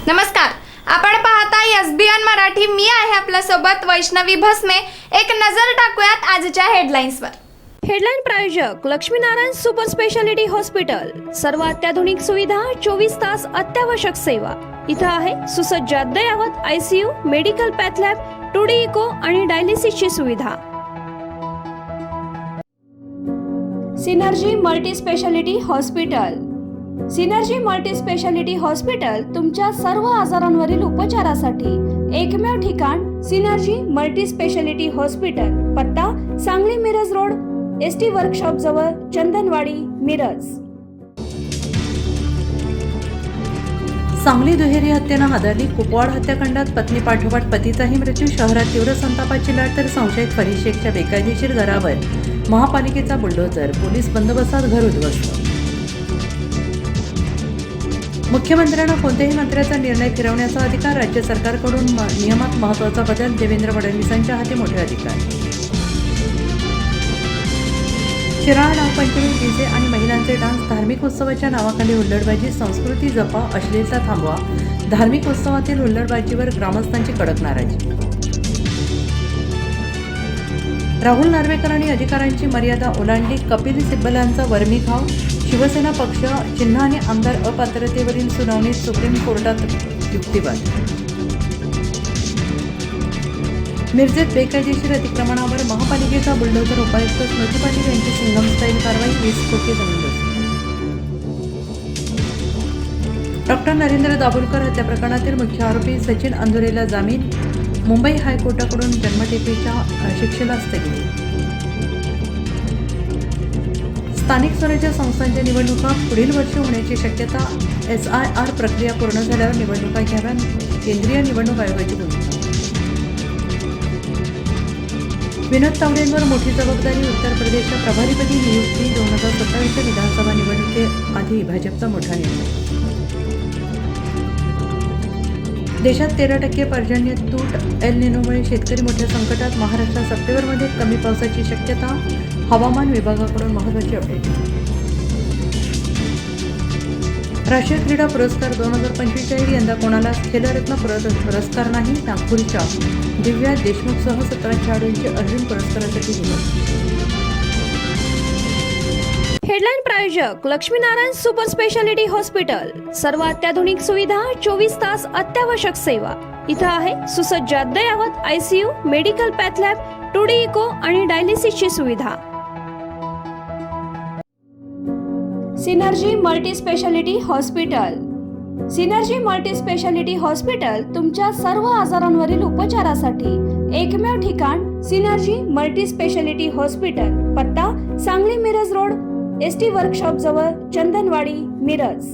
नमस्कार, आपण पाहताय एसबीएन मराठी. मी आहे आपल्या सोबत वैष्णवी भस्मे. एक नजर टाकूयात आजच्या हेडलाईन्सवर. हेडलाईन प्रायोजक लक्ष्मीनारायण सुपर स्पेशालिटी हॉस्पिटल. सर्व अत्याधुनिक सुविधा, 24 तास अत्यावश्यक सेवा. इथं आहे सुसज्ज अद्ययावत ICU, medical path lab, 2D echo आणि डायलिसिसची सुविधा. Synergy multi speciality hospital. Synergy multi speciality hospital तुमच्या सर्व आजारांवरील उपचारासाठी एकमेव ठिकाण. Synergy multi speciality hospital. पत्ता Sangli Miraj road, ST workshop जवळ, चंदनवाडी, मिरज. सांगली दुहेरी हत्येनं हादरली. कुपवाड हत्याकांडात पत्नी पाठोपाठ पतीचाही मृत्यू. शहरात तीव्र संतापाची लाट. तर संशयित फरीद शेखच्या बेकायदेशीर घरावर महापालिकेचा बुलडोझर. पोलीस बंदोबस्तात घर उद्ध्वस्त. मुख्यमंत्र्यांना कोणत्याही मंत्र्याचा निर्णय फिरवण्याचा अधिकार. राज्य सरकारकडून नियमात महत्त्वाचा बदल. देवेंद्र फडणवीसांच्या हाती मोठे अधिकार. शिराळा नागपंचमी, डीजे आणि महिलांचे डान्स. धार्मिक उत्सवाच्या नावाखाली हुल्लडबाजी. संस्कृती जपा, अश्लीलता थांबवा. धार्मिक उत्सवातील हुल्लडबाजीवर ग्रामस्थांची कडक नाराजी. राहुल नार्वेकरांनी अधिकारांची मर्यादा ओलांडली. कपिल सिब्बलांचा वर्मीघाव. शिवसेना पक्ष चिन्ह आणि आमदार अपात्रतेवरील सुनावणीत सुप्रीम कोर्टात युक्तिवाद. मिरजेत बेकायदेशीर अतिक्रमणावर महापालिकेचा बुलडोझर. उपायुक्त स्मृती पाटील यांची सिंघम स्टाईल कारवाई. 20 कोटी जमीन जप्त. डॉक्टर नरेंद्र दाभोलकर हत्या प्रकरणातील मुख्य आरोपी सचिन अंदुरेला जामीन. मुंबई हायकोर्टाकडून जन्मठेपेच्या शिक्षेला स्थगिती. स्थानिक स्वराज्य संस्थांच्या निवडणुका पुढील वर्षी होण्याची शक्यता. SIR प्रक्रिया पूर्ण झाल्यावर निवडणुका घ्याव्या. केंद्रीय निवडणूक आयोगाची भूमिका. विनोद तावडेंवर मोठी जबाबदारी. उत्तर प्रदेशच्या प्रभारीपदी नियुक्ती. 2027 विधानसभा निवडणुकीआधी भाजपचा मोठा निर्णय. देशात 13% पर्जन्य तूट. एल निनोमुळे शेतकरी मोठ्या संकटात. महाराष्ट्रात सप्टेंबरमध्ये कमी पावसाची शक्यता. हवामान विभागाकडून महत्त्वाची अपडेट. राष्ट्रीय क्रीडा पुरस्कार 2045 यंदा कोणालाच खेलरत्न पुरस्कार नाही. नागपूरच्या दिव्या देशमुखसह 17 खेळाडूंची अर्जुन पुरस्कारासाठी निवड. हेडलाईन प्रायोजक लक्ष्मीनारायण सुपर स्पेशालिटी हॉस्पिटल. सर्व अत्याधुनिक सुविधा, 24 तास अत्यावश्यक सेवा. इथं आहे सुसज्ज अद्ययावत ICU, medical path lab, 2D echo आणि डायलिसिसची सुविधा. Synergy multi speciality hospital. Synergy multi speciality hospital तुमच्या सर्व आजारांवरील उपचारासाठी एकमेव ठिकाण. Synergy multi speciality hospital. पत्ता Sangli Miraj road, ST workshop जवळ, चंदनवाडी, मिरज.